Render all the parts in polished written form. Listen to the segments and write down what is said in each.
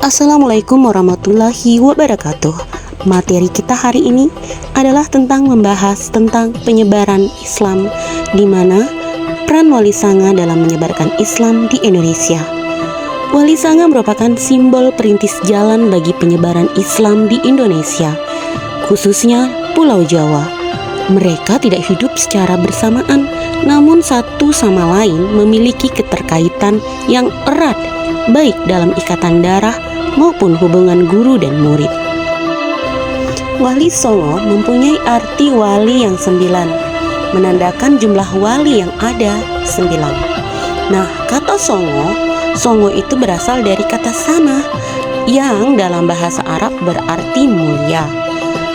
Assalamualaikum warahmatullahi wabarakatuh. Materi kita hari ini adalah tentang membahas tentang penyebaran Islam, di mana peran Wali Sanga dalam menyebarkan Islam di Indonesia. Wali Sanga merupakan simbol perintis jalan bagi penyebaran Islam di Indonesia, khususnya Pulau Jawa. Mereka tidak hidup secara bersamaan, namun satu sama lain memiliki keterkaitan yang erat, baik dalam ikatan darah maupun hubungan guru dan murid. Wali Songo mempunyai arti wali yang 9, menandakan jumlah wali yang ada 9. Nah, kata Songo itu berasal dari kata sana, yang dalam bahasa Arab berarti mulia.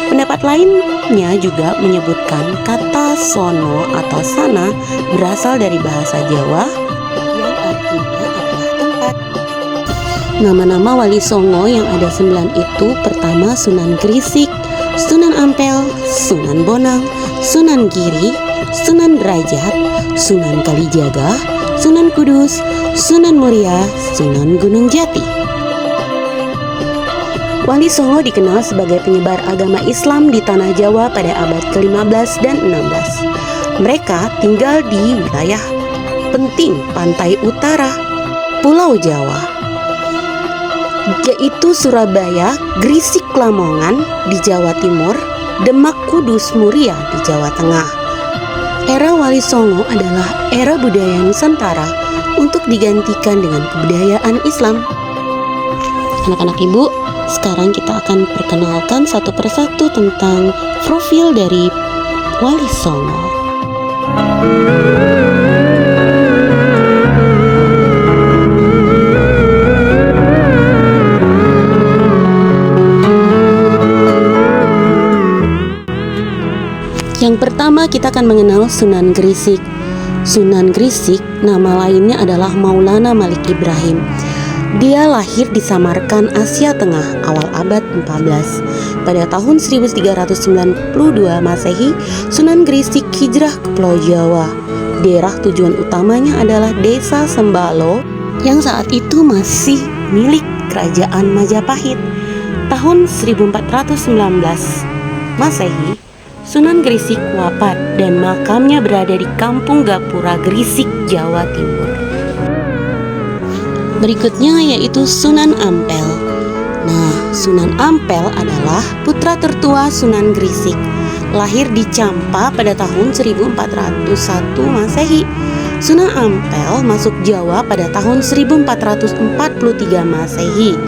Pendapat lainnya juga menyebutkan kata sono atau sana berasal dari bahasa Jawa yang artinya adalah tempat. Nama-nama Wali Songo yang ada 9 itu pertama Sunan Grisik, Sunan Ampel, Sunan Bonang, Sunan Giri, Sunan Derajat, Sunan Kalijaga, Sunan Kudus, Sunan Muria, Sunan Gunung Jati. Wali Songo dikenal sebagai penyebar agama Islam di tanah Jawa pada abad ke-15 dan 16. Mereka tinggal di wilayah penting pantai utara Pulau Jawa, yaitu Surabaya, Grisik, Lamongan di Jawa Timur, Demak, Kudus, Muria di Jawa Tengah. Era Wali Songo adalah era budaya Nusantara untuk digantikan dengan kebudayaan Islam. Anak-anak ibu, sekarang kita akan perkenalkan satu persatu tentang profil dari Wali Songo. Yang pertama kita akan mengenal Sunan Grisik. Sunan Grisik nama lainnya adalah Maulana Malik Ibrahim. Dia lahir di Samarkand, Asia Tengah awal abad 14. Pada tahun 1392 Masehi, Sunan Grisik hijrah ke Pulau Jawa. Daerah tujuan utamanya adalah Desa Sembalo yang saat itu masih milik Kerajaan Majapahit. Tahun 1419 Masehi, Sunan Grisik wafat dan makamnya berada di Kampung Gapura, Grisik, Jawa Timur. Berikutnya yaitu Sunan Ampel. Nah, Sunan Ampel adalah putra tertua Sunan Grisik. Lahir di Campa pada tahun 1401 Masehi. Sunan Ampel masuk Jawa pada tahun 1443 Masehi.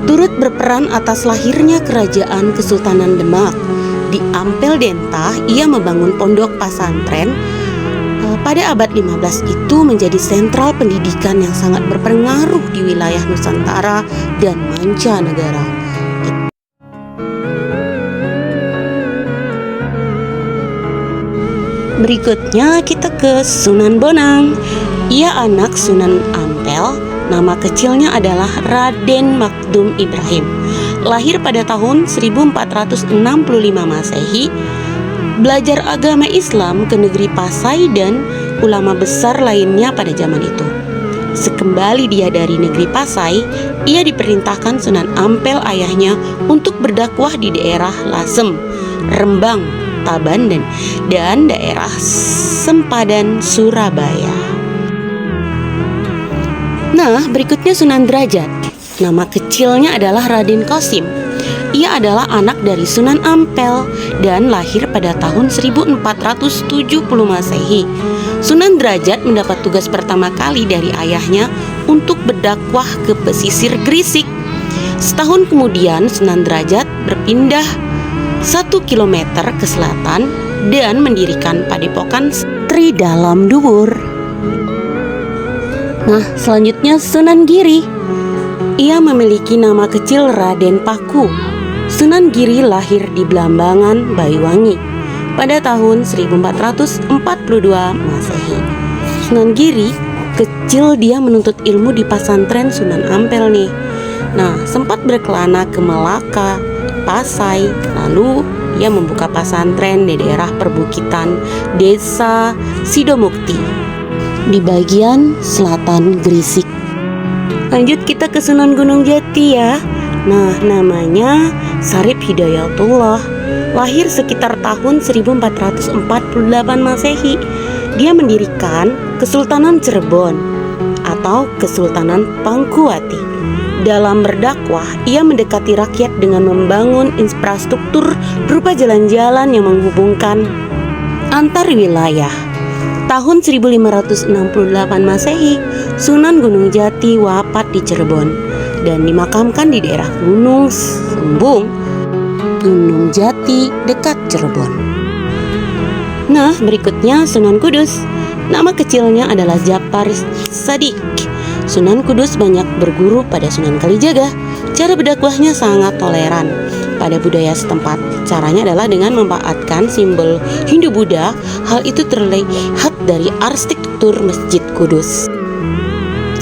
Turut berperan atas lahirnya Kerajaan Kesultanan Demak. Di Ampel Denta, ia membangun pondok pesantren. Pada abad 15 itu menjadi sentral pendidikan yang sangat berpengaruh di wilayah Nusantara dan mancanegara. Berikutnya kita ke Sunan Bonang. Ia anak Sunan Ampel. Nama kecilnya adalah Raden Makdum Ibrahim. Lahir pada tahun 1465 Masehi. Belajar agama Islam ke negeri Pasai dan ulama besar lainnya pada zaman itu. Sekembali dia dari negeri Pasai, ia diperintahkan Sunan Ampel ayahnya untuk berdakwah di daerah Lasem, Rembang, Taban dan daerah Sempadan, Surabaya. Nah, berikutnya Sunan Derajat. Nama kecilnya adalah Raden Qasim. Ia adalah anak dari Sunan Ampel dan lahir pada tahun 1470 Masehi. Sunan Derajat mendapat tugas pertama kali dari ayahnya untuk berdakwah ke pesisir Grisik. Setahun kemudian Sunan Derajat berpindah 1 kilometer ke selatan dan mendirikan padepokan Sri Dalam Duwur. Nah, selanjutnya Sunan Giri. Ia memiliki nama kecil Raden Paku. Sunan Giri lahir di Blambangan, Banyuwangi pada tahun 1442 Masehi. Sunan Giri kecil dia menuntut ilmu di pesantren Sunan Ampel nih. Nah, sempat berkelana ke Melaka, Pasai, lalu ia membuka pesantren di daerah perbukitan Desa Sidomukti di bagian selatan Grisik. Lanjut kita ke Sunan Gunung Jati ya. Nah, namanya Syarif Hidayatullah. Lahir sekitar tahun 1448 Masehi. Dia mendirikan Kesultanan Cirebon atau Kesultanan Pangkuwati. Dalam berdakwah, ia mendekati rakyat dengan membangun infrastruktur berupa jalan-jalan yang menghubungkan antar wilayah. Tahun 1568 Masehi, Sunan Gunung Jati wafat di Cirebon dan dimakamkan di daerah Gunung Sembung, Gunung Jati dekat Cirebon. Nah, berikutnya Sunan Kudus. Nama kecilnya adalah Japar Shadiq. Sunan Kudus banyak berguru pada Sunan Kalijaga. Cara berdakwahnya sangat toleran pada budaya setempat. Caranya adalah dengan memanfaatkan simbol Hindu-Buddha. Hal itu terlihat dari arsitektur Masjid Kudus.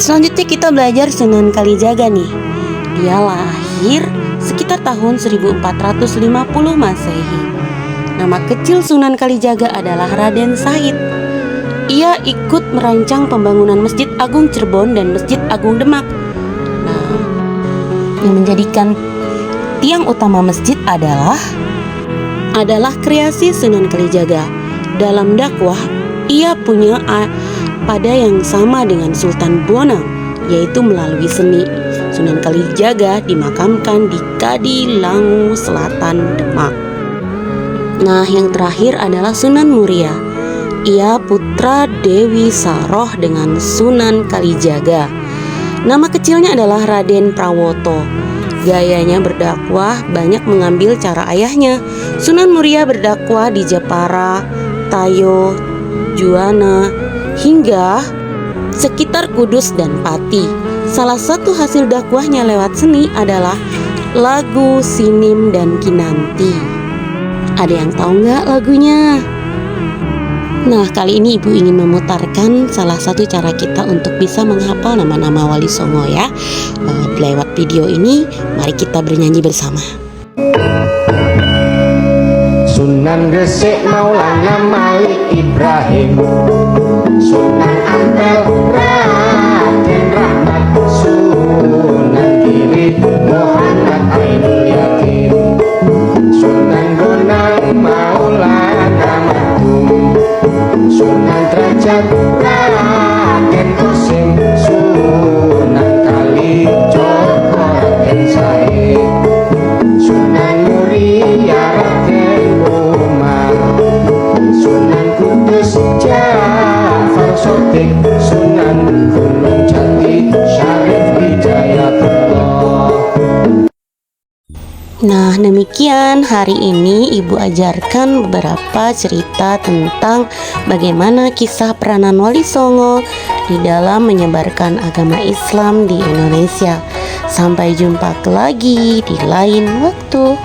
Selanjutnya kita belajar Sunan Kalijaga nih. Dia lahir sekitar tahun 1450 Masehi. Nama kecil Sunan Kalijaga adalah Raden Said. Ia ikut merancang pembangunan Masjid Agung Cirebon dan Masjid Agung Demak. Nah, yang menjadikan tiang utama masjid adalah kreasi Sunan Kalijaga. Dalam dakwah, ia punya pada yang sama dengan Sultan Bonang, yaitu melalui seni. Sunan Kalijaga dimakamkan di Kadilangu Selatan, Demak. Nah, yang terakhir adalah Sunan Muria. Ia putra Dewi Saroh dengan Sunan Kalijaga. Nama kecilnya adalah Raden Prawoto. Gayanya berdakwah banyak mengambil cara ayahnya. Sunan Muria berdakwah di Jepara, Tayo, Juwana, hingga sekitar Kudus dan Pati. Salah satu hasil dakwahnya lewat seni adalah lagu Sinim dan Kinanti. Ada yang tahu nggak lagunya? Nah, kali ini Ibu ingin memutarkan salah satu cara kita untuk bisa menghafal nama-nama Wali Songo ya. Lewat video ini, mari kita bernyanyi bersama. Sunan Gresik Maulana Malik Ibrahim, Sunan Ampel Raden Rahmat, Sunan Giri Muhammad Ainul Yakin, Sunan Bonang Maulana Madum, Sunan Derajat Raden Kosim, Sunan Kalijogo Raden Said, Sunan Muria Raden Umar, Sunan Kudus Jafar Shadiq, Sunan Gunung Jati Syarif Hidayatullah. Nah, demikian hari ini Ibu ajarkan beberapa cerita tentang bagaimana kisah peranan Wali Songo di dalam menyebarkan agama Islam di Indonesia. Sampai jumpa lagi di lain waktu.